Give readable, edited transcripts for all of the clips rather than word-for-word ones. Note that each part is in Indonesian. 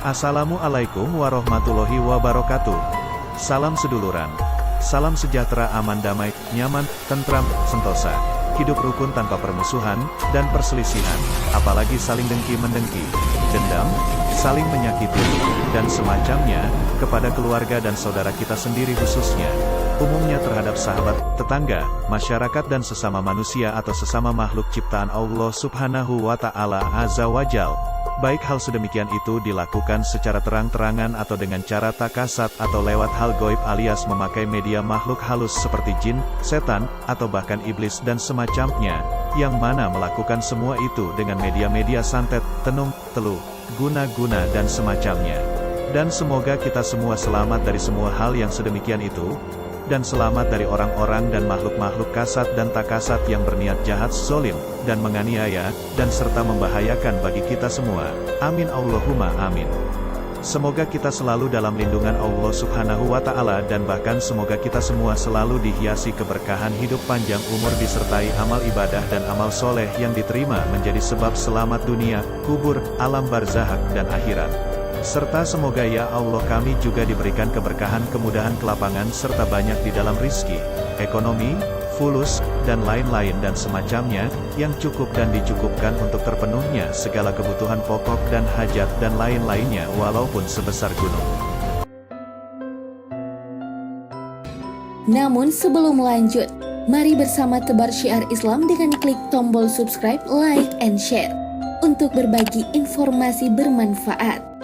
Assalamualaikum warahmatullahi wabarakatuh. Salam seduluran. Salam sejahtera, aman, damai, nyaman, tentram, sentosa. Hidup rukun tanpa permusuhan dan perselisihan, apalagi saling dengki-mendengki, dendam, saling menyakiti, dan semacamnya, kepada keluarga dan saudara kita sendiri khususnya. Umumnya terhadap sahabat, tetangga, masyarakat dan sesama manusia atau sesama makhluk ciptaan Allah Subhanahu wa Ta'ala Azza wa Jal. Baik hal sedemikian itu dilakukan secara terang-terangan atau dengan cara tak kasat atau lewat hal goib alias memakai media makhluk halus seperti jin, setan, atau bahkan iblis dan semacamnya, yang mana melakukan semua itu dengan media-media santet, tenung, teluh, guna-guna dan semacamnya. Dan semoga kita semua selamat dari semua hal yang sedemikian itu, dan selamat dari orang-orang dan makhluk-makhluk kasat dan tak kasat yang berniat jahat, zolim, dan menganiaya, dan serta membahayakan bagi kita semua. Amin Allahumma amin. Semoga kita selalu dalam lindungan Allah Subhanahu wa Ta'ala dan bahkan semoga kita semua selalu dihiasi keberkahan hidup panjang umur disertai amal ibadah dan amal soleh yang diterima menjadi sebab selamat dunia, kubur, alam barzakh dan akhirat. Serta semoga ya Allah kami juga diberikan keberkahan, kemudahan, kelapangan, serta banyak di dalam rizki, ekonomi, fulus, dan lain-lain dan semacamnya, yang cukup dan dicukupkan untuk terpenuhnya segala kebutuhan pokok dan hajat dan lain-lainnya walaupun sebesar gunung. Namun sebelum lanjut, mari bersama tebar syiar Islam dengan klik tombol subscribe, like, and share, untuk berbagi informasi bermanfaat.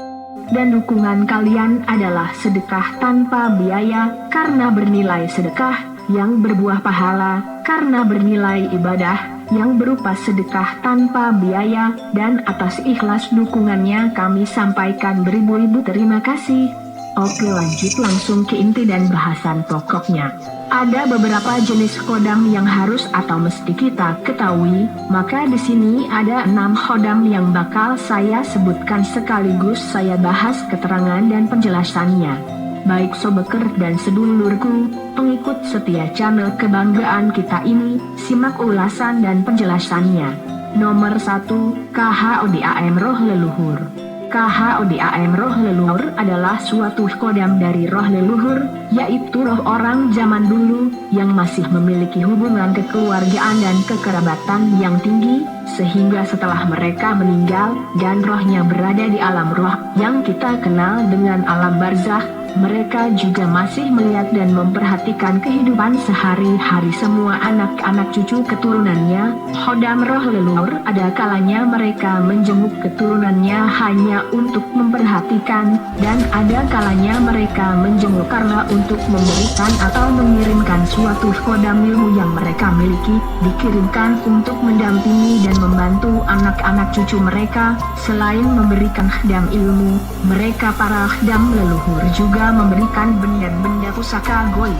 Dan dukungan kalian adalah sedekah tanpa biaya, karena bernilai sedekah yang berbuah pahala, karena bernilai ibadah yang berupa sedekah tanpa biaya, dan atas ikhlas dukungannya kami sampaikan beribu-ribu terima kasih. Oke, lanjut langsung ke inti dan bahasan pokoknya. Ada beberapa jenis khodam yang harus atau mesti kita ketahui, maka di sini ada 6 khodam yang bakal saya sebutkan sekaligus saya bahas keterangan dan penjelasannya. Baik sobeker dan sedulurku, pengikut setia channel kebanggaan kita ini, simak ulasan dan penjelasannya. Nomor 1, KHODAM Roh Leluhur. KHODAM Roh Leluhur adalah suatu khodam dari roh leluhur, yaitu roh orang zaman dulu, yang masih memiliki hubungan kekeluargaan dan kekerabatan yang tinggi, sehingga setelah mereka meninggal, dan rohnya berada di alam roh, yang kita kenal dengan alam barzakh, mereka juga masih melihat dan memperhatikan kehidupan sehari-hari semua anak-anak cucu keturunannya. Khodam roh leluhur ada kalanya mereka menjenguk keturunannya hanya untuk memperhatikan, dan ada kalanya mereka menjenguk karena untuk memberikan atau mengirimkan suatu khodam ilmu yang mereka miliki, dikirimkan untuk mendampingi dan membantu anak-anak cucu mereka. Selain memberikan khodam ilmu, mereka para khodam leluhur juga memberikan benda-benda pusaka goib,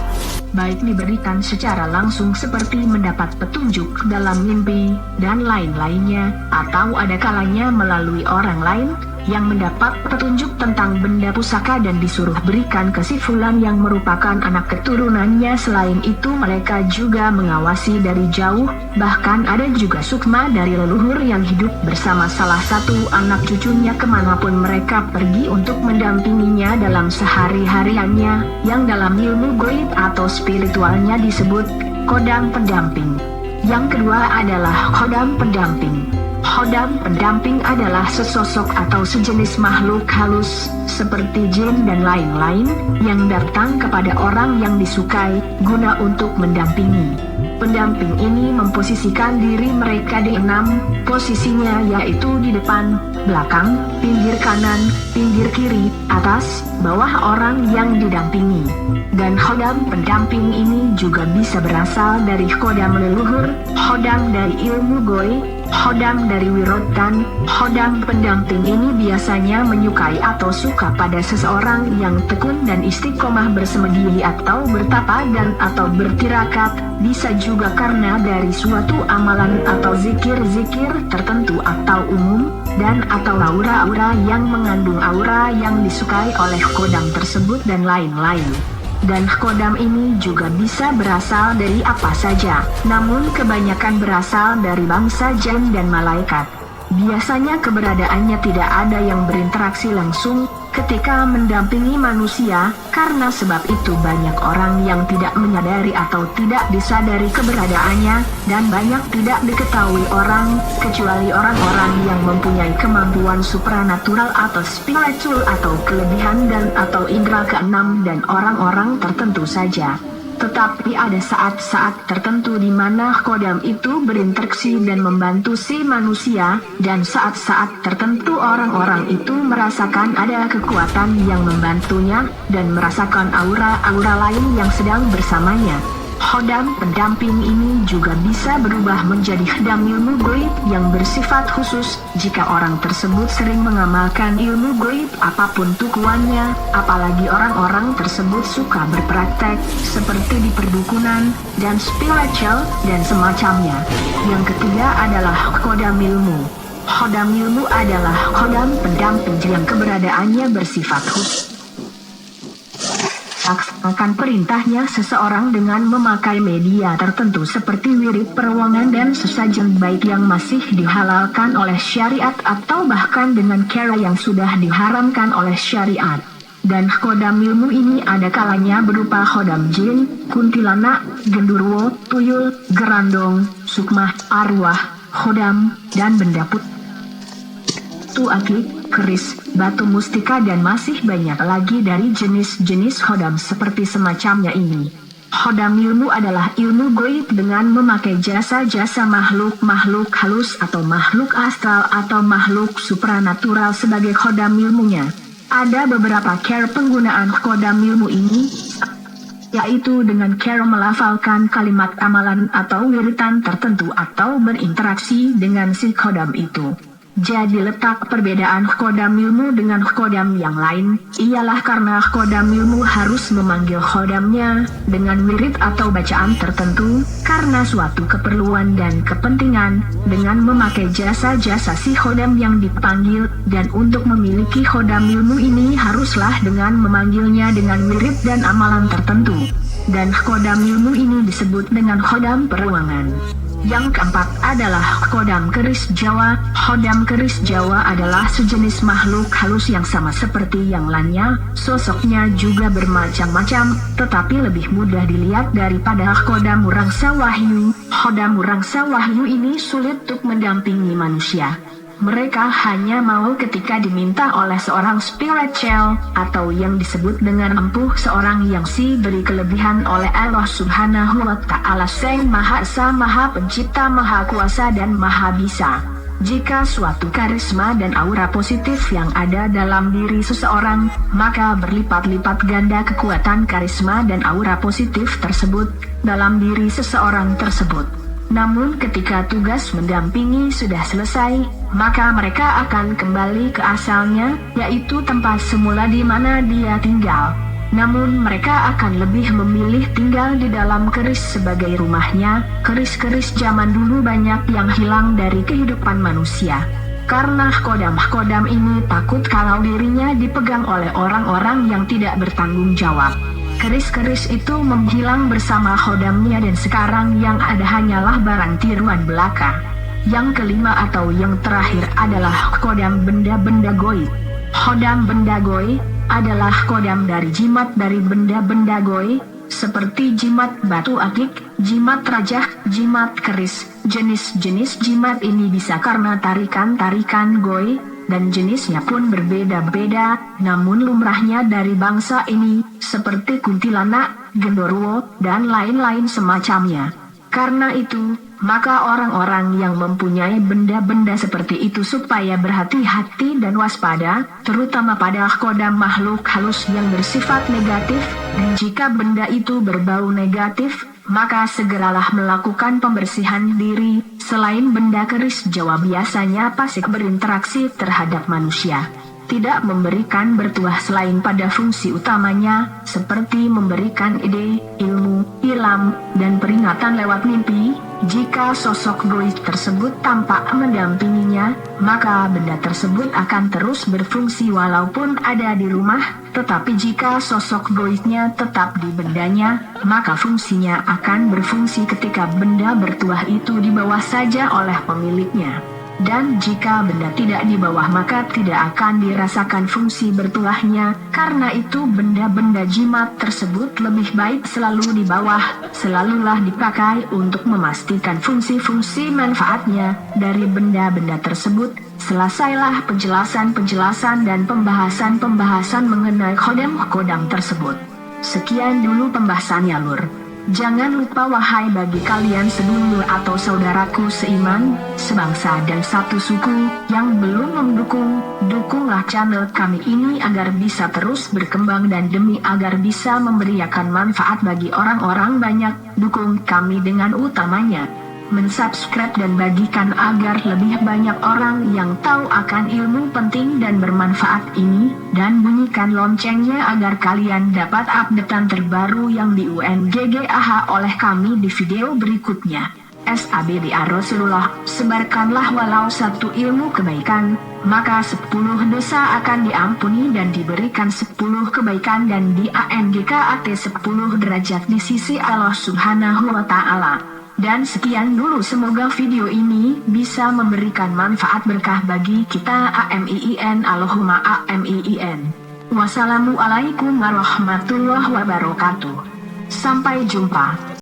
baik diberikan secara langsung seperti mendapat petunjuk dalam mimpi dan lain-lainnya, atau ada kalanya melalui orang lain yang mendapat petunjuk tentang benda pusaka dan disuruh berikan ke si fulan yang merupakan anak keturunannya. Selain itu mereka juga mengawasi dari jauh, bahkan ada juga sukma dari leluhur yang hidup bersama salah satu anak cucunya kemanapun mereka pergi untuk mendampinginya dalam sehari-hariannya, yang dalam ilmu goib atau spiritualnya disebut khodam pendamping. Yang kedua adalah khodam pendamping. Khodam pendamping adalah sesosok atau sejenis makhluk halus, seperti jin dan lain-lain, yang datang kepada orang yang disukai, guna untuk mendampingi. Pendamping ini memposisikan diri mereka di 6 posisinya, yaitu di depan, belakang, pinggir kanan, pinggir kiri, atas, bawah orang yang didampingi. Dan khodam pendamping ini juga bisa berasal dari khodam leluhur, khodam dari ilmu goib, khodam dari wirodan. Khodam pendamping ini biasanya menyukai atau suka pada seseorang yang tekun dan istiqomah bersemedi atau bertapa dan atau bertirakat. Bisa juga karena dari suatu amalan atau zikir-zikir tertentu atau umum, dan atau aura-aura yang mengandung aura yang disukai oleh khodam tersebut dan lain-lain. Dan khodam ini juga bisa berasal dari apa saja, namun kebanyakan berasal dari bangsa jin dan malaikat. Biasanya keberadaannya tidak ada yang berinteraksi langsung ketika mendampingi manusia, karena sebab itu banyak orang yang tidak menyadari atau tidak disadari keberadaannya, dan banyak tidak diketahui orang, kecuali orang-orang yang mempunyai kemampuan supranatural atau spiritual atau kelebihan dan atau indera keenam dan orang-orang tertentu saja. Tetapi ada saat-saat tertentu di mana kodam itu berinteraksi dan membantu si manusia, dan saat-saat tertentu orang-orang itu merasakan ada kekuatan yang membantunya, dan merasakan aura-aura lain yang sedang bersamanya. Khodam pendamping ini juga bisa berubah menjadi khodam ilmu gaib yang bersifat khusus jika orang tersebut sering mengamalkan ilmu gaib apapun tujuannya, apalagi orang-orang tersebut suka berpraktek seperti di perdukunan dan spiritual dan semacamnya. Yang ketiga adalah khodam ilmu. Khodam ilmu adalah khodam pendamping yang keberadaannya bersifat khusus. Laksanakan perintahnya seseorang dengan memakai media tertentu seperti wirid perwangan dan sesajen baik yang masih dihalalkan oleh syariat atau bahkan dengan cara yang sudah diharamkan oleh syariat. Dan khodam ilmu ini ada kalanya berupa khodam jin, kuntilanak, genderuwo, tuyul, gerandong, sukmah, arwah, khodam, dan benda putih. Akik, keris, batu mustika dan masih banyak lagi dari jenis-jenis khodam seperti semacamnya ini. Khodam ilmu adalah ilmu gaib dengan memakai jasa-jasa makhluk-makhluk halus atau makhluk astral atau makhluk supranatural sebagai khodam ilmunya. Ada beberapa cara penggunaan khodam ilmu ini, yaitu dengan cara melafalkan kalimat amalan atau wiritan tertentu atau berinteraksi dengan si khodam itu. Jadi letak perbedaan khodam ilmu dengan khodam yang lain, ialah karena khodam ilmu harus memanggil khodamnya dengan wirid atau bacaan tertentu, karena suatu keperluan dan kepentingan, dengan memakai jasa-jasa si khodam yang dipanggil, dan untuk memiliki khodam ilmu ini haruslah dengan memanggilnya dengan wirid dan amalan tertentu. Dan khodam ilmu ini disebut dengan khodam perwangan. Yang keempat adalah khodam keris Jawa. Khodam keris Jawa adalah sejenis makhluk halus yang sama seperti yang lainnya, sosoknya juga bermacam-macam, tetapi lebih mudah dilihat daripada khodam Wurangsa Wahyu. Khodam Wurangsa Wahyu ini sulit untuk mendampingi manusia. Mereka hanya mau ketika diminta oleh seorang spiritual atau yang disebut dengan empuh, seorang yang diberi kelebihan oleh Allah Subhanahu wa Ta'ala Sang Maha Esa, Maha Pencipta, Maha Kuasa dan Maha Bisa. Jika suatu karisma dan aura positif yang ada dalam diri seseorang, maka berlipat-lipat ganda kekuatan karisma dan aura positif tersebut dalam diri seseorang tersebut. Namun ketika tugas mendampingi sudah selesai, maka mereka akan kembali ke asalnya, yaitu tempat semula di mana dia tinggal. Namun mereka akan lebih memilih tinggal di dalam keris sebagai rumahnya. Keris-keris zaman dulu banyak yang hilang dari kehidupan manusia. Karena khodam-khodam ini takut kalau dirinya dipegang oleh orang-orang yang tidak bertanggung jawab. Keris-keris itu menghilang bersama khodamnya dan sekarang yang ada hanyalah barang tiruan belaka. Yang kelima atau yang terakhir adalah khodam benda-benda goib. Khodam benda goib adalah khodam dari jimat dari benda-benda goib, seperti jimat batu akik, jimat rajah, jimat keris. Jenis-jenis jimat ini bisa karena tarikan-tarikan goib, dan jenisnya pun berbeda-beda, namun lumrahnya dari bangsa ini, seperti kuntilanak, genderuwo, dan lain-lain semacamnya. Karena itu, maka orang-orang yang mempunyai benda-benda seperti itu supaya berhati-hati dan waspada, terutama pada khodam makhluk halus yang bersifat negatif, dan jika benda itu berbau negatif, maka segeralah melakukan pembersihan diri. Selain benda keris Jawa biasanya pasif berinteraksi terhadap manusia, tidak memberikan bertuah selain pada fungsi utamanya, seperti memberikan ide, ilmu, ilham, dan peringatan lewat mimpi. Jika sosok goib tersebut tampak mendampinginya, maka benda tersebut akan terus berfungsi walaupun ada di rumah, tetapi jika sosok goibnya tetap di bendanya, maka fungsinya akan berfungsi ketika benda bertuah itu dibawa saja oleh pemiliknya. Dan jika benda tidak di bawah maka tidak akan dirasakan fungsi bertulahnya. Karena itu benda-benda jimat tersebut lebih baik selalu di bawah. Selalulah dipakai untuk memastikan fungsi-fungsi manfaatnya dari benda-benda tersebut. Selesailah penjelasan-penjelasan dan pembahasan-pembahasan mengenai kodam-kodam tersebut. Sekian dulu pembahasannya Lur. Jangan lupa wahai bagi kalian sedulur atau saudaraku seiman, sebangsa dan satu suku yang belum mendukung, dukunglah channel kami ini agar bisa terus berkembang dan demi agar bisa memberikan manfaat bagi orang-orang banyak. Dukung kami dengan utamanya mensubscribe dan bagikan agar lebih banyak orang yang tahu akan ilmu penting dan bermanfaat ini, dan bunyikan loncengnya agar kalian dapat updatean terbaru yang di UNGGAH oleh kami di video berikutnya. SABBA Rasulullah, sebarkanlah walau satu ilmu kebaikan, maka 10 dosa akan diampuni dan diberikan 10 kebaikan dan di ANGKAT 10 derajat di sisi Allah Subhanahu wa Ta'ala. Dan sekian dulu, semoga video ini bisa memberikan manfaat berkah bagi kita. AMIIN, Allahumma AMIIN. Wassalamualaikum warahmatullahi wabarakatuh. Sampai jumpa.